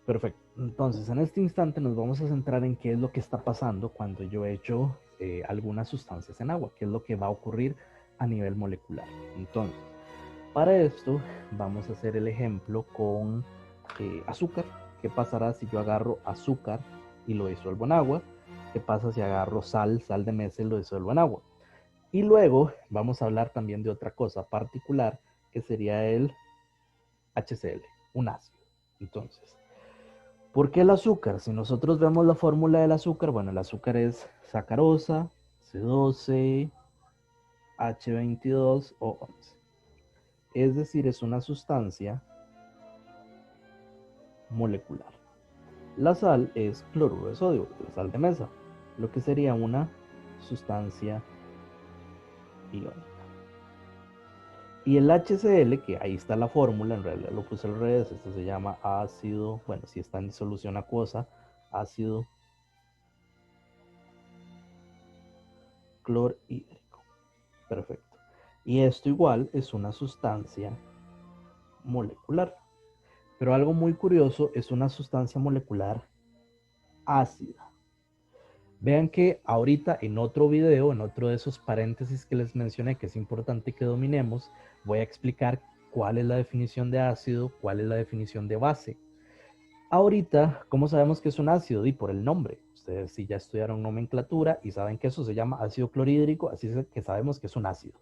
Perfecto. Entonces, en este instante nos vamos a centrar en qué es lo que está pasando cuando yo echo algunas sustancias en agua, qué es lo que va a ocurrir a nivel molecular. Entonces, para esto vamos a hacer el ejemplo con azúcar. ¿Qué pasará si yo agarro azúcar y lo disuelvo en agua? ¿Qué pasa si agarro sal de mesa y lo disuelvo en agua? Y luego vamos a hablar también de otra cosa particular que sería el HCl, un ácido. Entonces, ¿por qué el azúcar? Si nosotros vemos la fórmula del azúcar, bueno, el azúcar es sacarosa, C12, H22 o 11. Es decir, es una sustancia molecular. La sal es cloruro de sodio, la sal de mesa, lo que sería una sustancia iónica. Y el HCl, que ahí está la fórmula, en realidad lo puse al revés, esto se llama ácido, bueno, si está en disolución acuosa, ácido clorhídrico. Perfecto. Y esto igual es una sustancia molecular. Pero algo muy curioso, es una sustancia molecular ácida. Vean que ahorita en otro video, en otro de esos paréntesis que les mencioné que es importante que dominemos, voy a explicar cuál es la definición de ácido, cuál es la definición de base. Ahorita, ¿cómo sabemos que es un ácido? Y por el nombre. Ustedes sí ya estudiaron nomenclatura y saben que eso se llama ácido clorhídrico, así es que sabemos que es un ácido.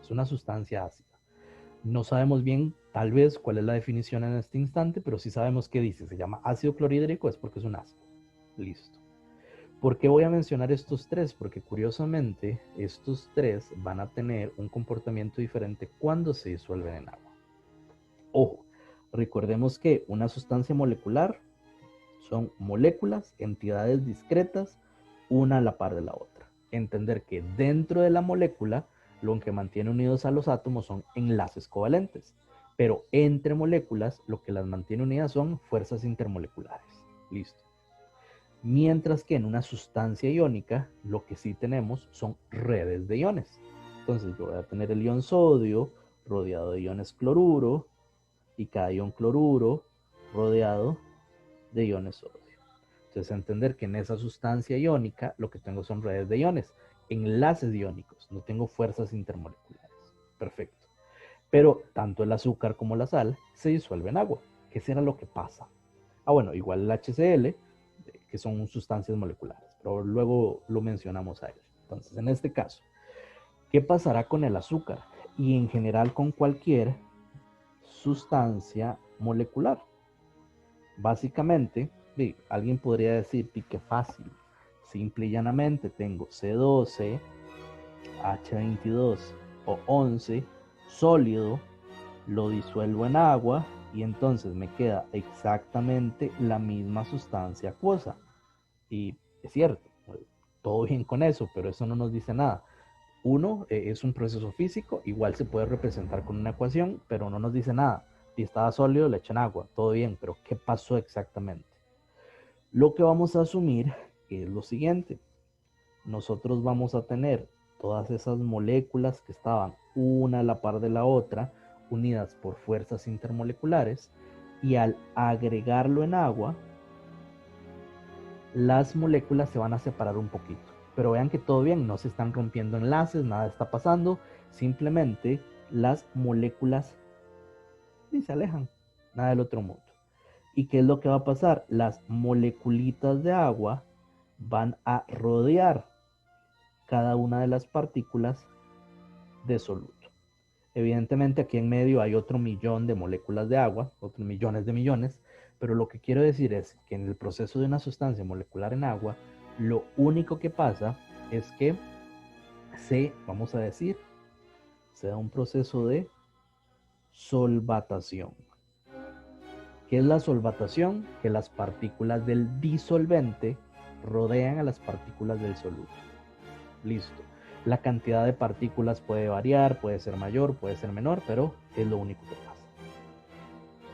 Es una sustancia ácida. No sabemos bien, tal vez, cuál es la definición en este instante, pero sí sabemos qué dice. Se llama ácido clorhídrico, es porque es un ácido. Listo. ¿Por qué voy a mencionar estos tres? Porque curiosamente, estos tres van a tener un comportamiento diferente cuando se disuelven en agua. Ojo, recordemos que una sustancia molecular son moléculas, entidades discretas, una a la par de la otra. Entender que dentro de la molécula, lo que mantiene unidos a los átomos son enlaces covalentes, pero entre moléculas, lo que las mantiene unidas son fuerzas intermoleculares. Listo. Mientras que en una sustancia iónica, lo que sí tenemos son redes de iones. Entonces yo voy a tener el ion sodio rodeado de iones cloruro y cada ion cloruro rodeado de iones sodio. Entonces, entender que en esa sustancia iónica lo que tengo son redes de iones, enlaces iónicos, no tengo fuerzas intermoleculares. Perfecto. Pero tanto el azúcar como la sal se disuelven en agua. ¿Qué será lo que pasa? Ah, bueno, igual el HCl, que son sustancias moleculares, pero luego lo mencionamos a él. Entonces, en este caso, ¿qué pasará con el azúcar? Y en general con cualquier sustancia molecular. Básicamente, alguien podría decir, qué fácil. Simple y llanamente tengo C12, H22 o 11 sólido, lo disuelvo en agua y entonces me queda exactamente la misma sustancia acuosa. Y es cierto, todo bien con eso, pero eso no nos dice nada. Uno, es un proceso físico, igual se puede representar con una ecuación, pero no nos dice nada. Si estaba sólido, le echan agua, todo bien, pero ¿qué pasó exactamente? Lo que vamos a asumir es lo siguiente. Nosotros vamos a tener todas esas moléculas que estaban una a la par de la otra, unidas por fuerzas intermoleculares, y al agregarlo en agua, las moléculas se van a separar un poquito. Pero vean que todo bien, no se están rompiendo enlaces, nada está pasando, simplemente las moléculas se alejan, nada del otro mundo. ¿Y qué es lo que va a pasar? Las moleculitas de agua van a rodear cada una de las partículas de soluto. Evidentemente aquí en medio hay otro millón de moléculas de agua, otros millones de millones, pero lo que quiero decir es que en el proceso de una sustancia molecular en agua, lo único que pasa es que vamos a decir, se da un proceso de solvatación. ¿Qué es la solvatación? Que las partículas del disolvente rodean a las partículas del soluto. Listo. La cantidad de partículas puede variar, puede ser mayor, puede ser menor, pero es lo único que pasa.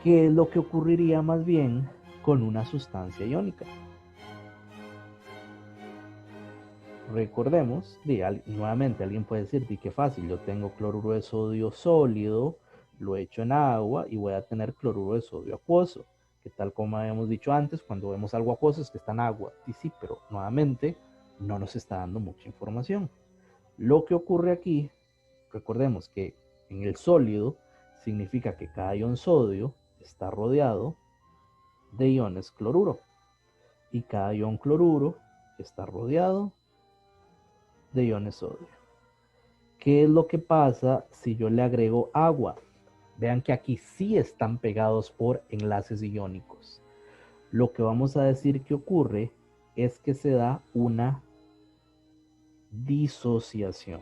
¿Qué es lo que ocurriría más bien con una sustancia iónica? Recordemos, nuevamente alguien puede decir, qué fácil, yo tengo cloruro de sodio sólido, lo echo en agua y voy a tener cloruro de sodio acuoso. que tal como habíamos dicho antes, cuando vemos algo acuoso es que está en agua. Y sí, pero nuevamente no nos está dando mucha información. Lo que ocurre aquí, recordemos que en el sólido significa que cada ion sodio está rodeado de iones cloruro y cada ion cloruro está rodeado de iones sodio. ¿Qué es lo que pasa si yo le agrego agua? Vean que aquí sí están pegados por enlaces iónicos. Lo que vamos a decir que ocurre es que se da una disociación.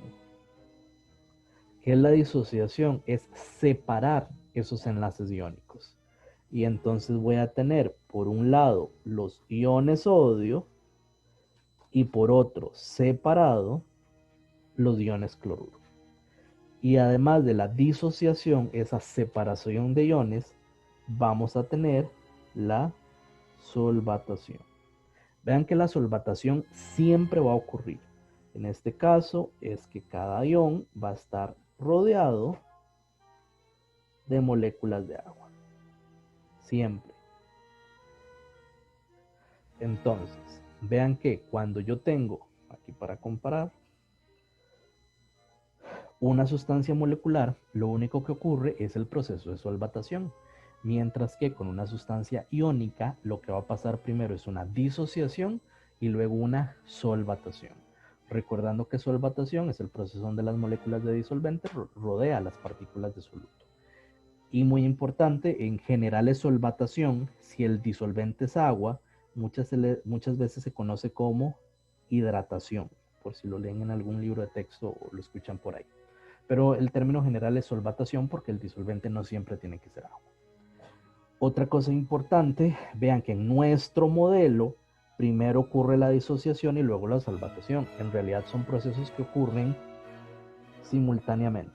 ¿Qué es la disociación? Es separar esos enlaces iónicos. Y entonces voy a tener por un lado los iones sodio y por otro separado los iones cloruro. Y además de la disociación, esa separación de iones, vamos a tener la solvatación. Vean que la solvatación siempre va a ocurrir. En este caso es que cada ion va a estar rodeado de moléculas de agua. Siempre. Entonces, vean que cuando yo tengo, aquí para comparar, una sustancia molecular, lo único que ocurre es el proceso de solvatación. Mientras que con una sustancia iónica, lo que va a pasar primero es una disociación y luego una solvatación. Recordando que solvatación es el proceso donde las moléculas de disolvente rodea las partículas de soluto. Y muy importante, en general es solvatación, si el disolvente es agua, muchas veces se conoce como hidratación, por si lo leen en algún libro de texto o lo escuchan por ahí. Pero el término general es solvatación porque el disolvente no siempre tiene que ser agua. Otra cosa importante, vean que en nuestro modelo primero ocurre la disociación y luego la solvatación. En realidad son procesos que ocurren simultáneamente.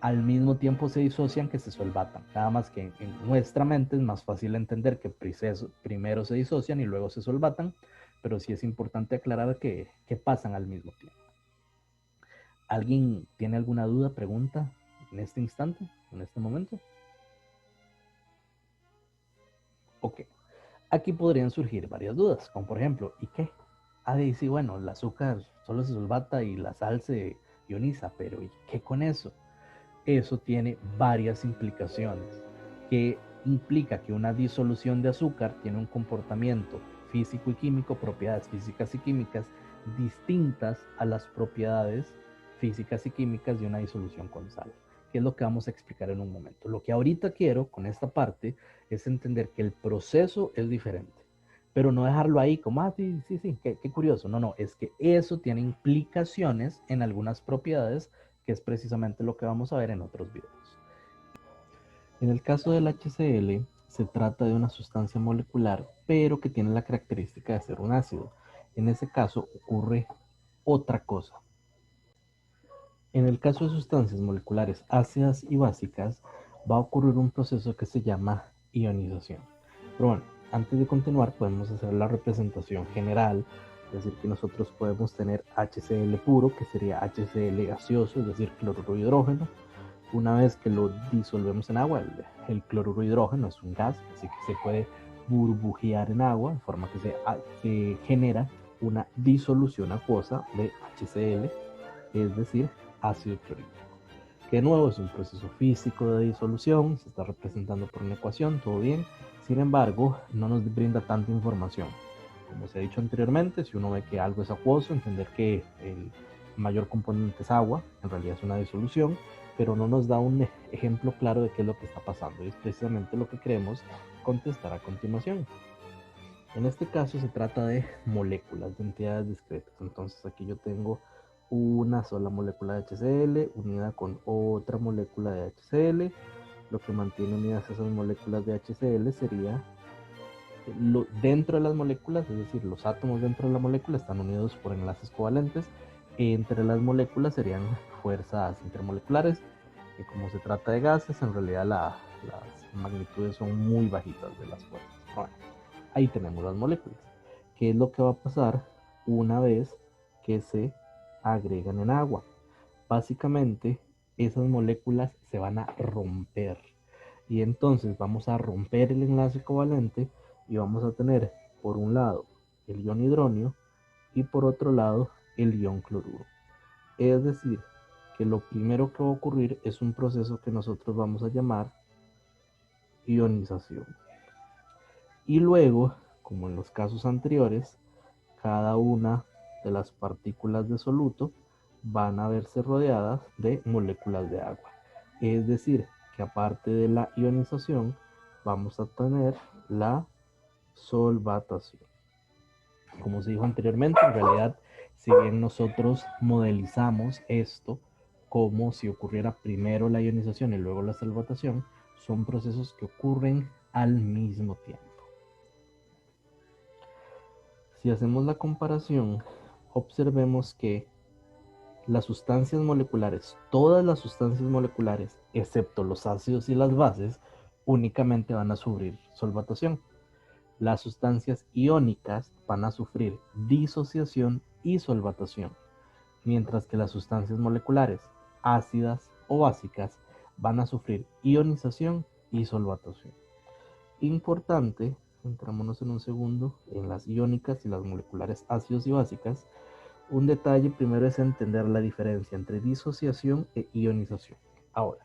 Al mismo tiempo se disocian que se solvatan. Nada más que en nuestra mente es más fácil entender que primero se disocian y luego se solvatan, pero sí es importante aclarar que pasan al mismo tiempo. ¿Alguien tiene alguna duda, pregunta en este instante, en este momento? Ok. Aquí podrían surgir varias dudas, como por ejemplo, ¿y qué? Sí, bueno, el azúcar solo se solvata y la sal se ioniza, pero ¿y qué con eso? Eso tiene varias implicaciones, que implica que una disolución de azúcar tiene un comportamiento físico y químico, propiedades físicas y químicas distintas a las propiedades físicas y químicas de una disolución con sal, que es lo que vamos a explicar en un momento. Lo que ahorita quiero con esta parte es entender que el proceso es diferente, pero no dejarlo ahí como, sí, sí, sí, qué curioso. No, es que eso tiene implicaciones en algunas propiedades, que es precisamente lo que vamos a ver en otros videos. En el caso del HCl, se trata de una sustancia molecular, pero que tiene la característica de ser un ácido. En ese caso ocurre otra cosa. En el caso de sustancias moleculares ácidas y básicas, va a ocurrir un proceso que se llama ionización. Pero bueno, antes de continuar, podemos hacer la representación general, es decir, que nosotros podemos tener HCl puro, que sería HCl gaseoso, es decir, cloruro de hidrógeno. Una vez que lo disolvemos en agua, el cloruro de hidrógeno es un gas, así que se puede burbujear en agua, de forma que se genera una disolución acuosa de HCl, es decir, ácido clorhídrico, que de nuevo es un proceso físico de disolución, se está representando por una ecuación, todo bien. Sin embargo, no nos brinda tanta información. Como se ha dicho anteriormente, si uno ve que algo es acuoso, entender que el mayor componente es agua, en realidad es una disolución, pero no nos da un ejemplo claro de qué es lo que está pasando, y es precisamente lo que queremos contestar a continuación. En este caso se trata de moléculas, de entidades discretas. Entonces aquí yo tengo una sola molécula de HCl unida con otra molécula de HCl. Lo que mantiene unidas esas moléculas de HCl sería dentro de las moléculas, es decir, los átomos dentro de la molécula están unidos por enlaces covalentes. Entre las moléculas serían fuerzas intermoleculares, que como se trata de gases, en realidad las magnitudes son muy bajitas de las fuerzas. Bueno, ahí tenemos las moléculas. ¿Qué es lo que va a pasar una vez que se agregan en agua? Básicamente, esas moléculas se van a romper. Y entonces vamos a romper el enlace covalente y vamos a tener por un lado el ion hidronio y por otro lado el ion cloruro. Es decir, que lo primero que va a ocurrir es un proceso que nosotros vamos a llamar ionización. Y luego, como en los casos anteriores, cada una de las partículas de soluto van a verse rodeadas de moléculas de agua. Es decir, que aparte de la ionización, vamos a tener la solvatación. Como se dijo anteriormente, en realidad, si bien nosotros modelizamos esto como si ocurriera primero la ionización y luego la solvatación, son procesos que ocurren al mismo tiempo. Si hacemos la comparación, observemos que las sustancias moleculares, todas las sustancias moleculares, excepto los ácidos y las bases, únicamente van a sufrir solvatación. Las sustancias iónicas van a sufrir disociación y solvatación, mientras que las sustancias moleculares ácidas o básicas van a sufrir ionización y solvatación. Importante, centrémonos en un segundo en las iónicas y las moleculares ácidos y básicas. Un detalle primero es entender la diferencia entre disociación e ionización. Ahora,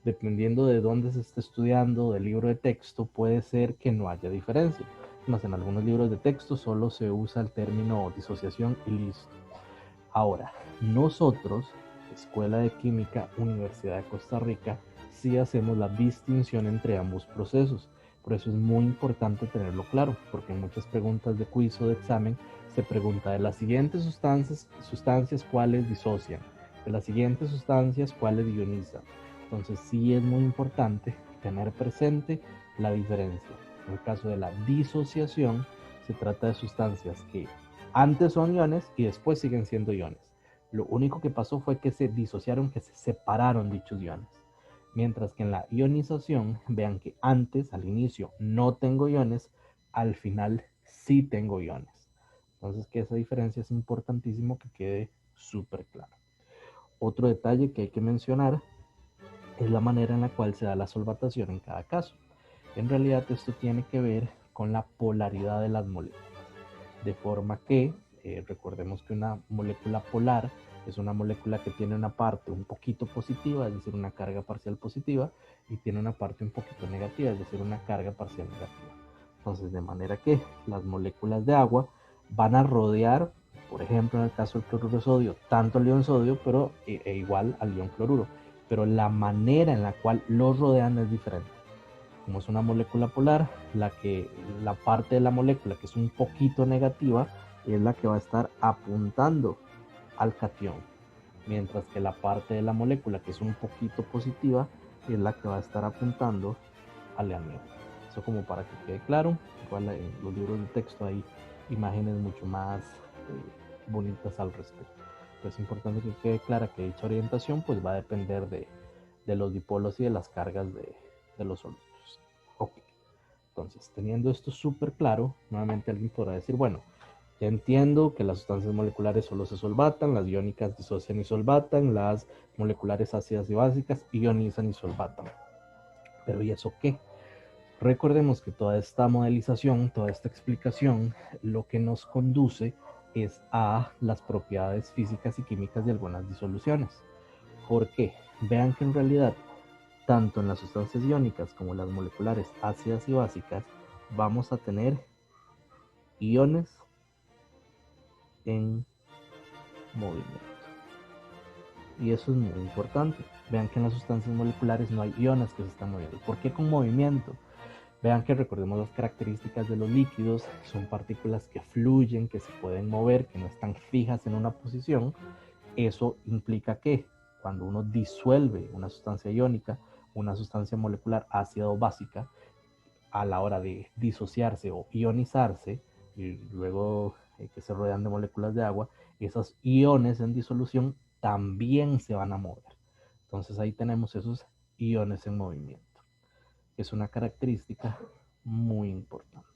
dependiendo de dónde se esté estudiando, del libro de texto, puede ser que no haya diferencia. Más en algunos libros de texto solo se usa el término disociación y listo. Ahora, nosotros, Escuela de Química, Universidad de Costa Rica, sí hacemos la distinción entre ambos procesos. Por eso es muy importante tenerlo claro, porque en muchas preguntas de quiz o de examen se pregunta de las siguientes sustancias cuáles disocian, de las siguientes sustancias cuáles ionizan. Entonces sí es muy importante tener presente la diferencia. En el caso de la disociación, se trata de sustancias que antes son iones y después siguen siendo iones. Lo único que pasó fue que se disociaron, que se separaron dichos iones. Mientras que en la ionización, vean que antes, al inicio, no tengo iones, al final sí tengo iones. Entonces, que esa diferencia es importantísimo que quede súper claro. Otro detalle que hay que mencionar es la manera en la cual se da la solvatación en cada caso. En realidad, esto tiene que ver con la polaridad de las moléculas. De forma que recordemos que una molécula polar es una molécula que tiene una parte un poquito positiva, es decir, una carga parcial positiva, y tiene una parte un poquito negativa, es decir, una carga parcial negativa. Entonces, de manera que las moléculas de agua van a rodear, por ejemplo, en el caso del cloruro de sodio, tanto al ion sodio, pero igual al ion cloruro, pero la manera en la cual los rodean es diferente. Como es una molécula polar, la parte de la molécula que es un poquito negativa es la que va a estar apuntando al catión, mientras que la parte de la molécula que es un poquito positiva es la que va a estar apuntando al anión. Eso como para que quede claro. Igual en los libros de texto hay imágenes mucho más bonitas al respecto. Pero es importante que quede clara que dicha orientación pues va a depender de los dipolos y de las cargas de los solutos. Ok, entonces teniendo esto súper claro, nuevamente alguien podrá decir, bueno, ya entiendo que las sustancias moleculares solo se solvatan, las iónicas disocian y solvatan, las moleculares ácidas y básicas ionizan y solvatan. Pero ¿y eso qué? Recordemos que toda esta modelización, toda esta explicación, lo que nos conduce es a las propiedades físicas y químicas de algunas disoluciones. ¿Por qué? Vean que en realidad, tanto en las sustancias iónicas como las moleculares ácidas y básicas, vamos a tener iones en movimiento. Y eso es muy importante. Vean que en las sustancias moleculares no hay iones que se están moviendo. ¿Por qué con movimiento? Vean que recordemos las características de los líquidos, son partículas que fluyen, que se pueden mover, que no están fijas en una posición. Eso implica que cuando uno disuelve una sustancia iónica, una sustancia molecular ácida o básica, a la hora de disociarse o ionizarse, y luego que se rodean de moléculas de agua, esos iones en disolución también se van a mover. Entonces ahí tenemos esos iones en movimiento. Es una característica muy importante.